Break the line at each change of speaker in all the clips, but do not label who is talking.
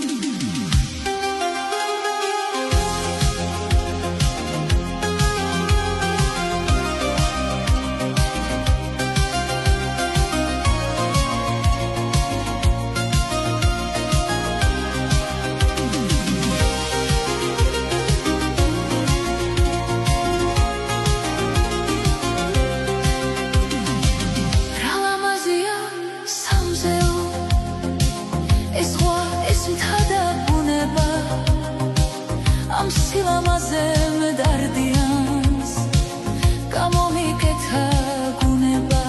Am სილამაზე მდარდიანს გამომიკეთა გუნება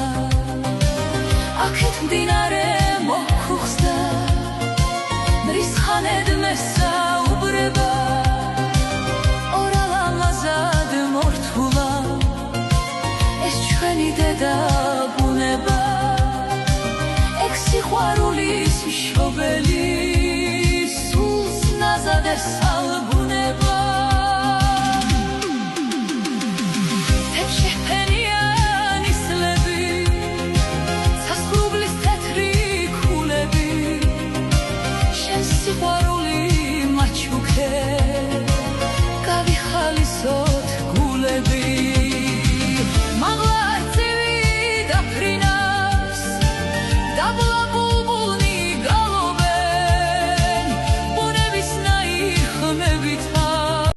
აქეთ მდინარე მოხუხსდა მრისხანედ მესაუბრება ორალამაზად მორთულა ეს ჩვენი დედა ბუნება ეგ სიყვარულის მშობელი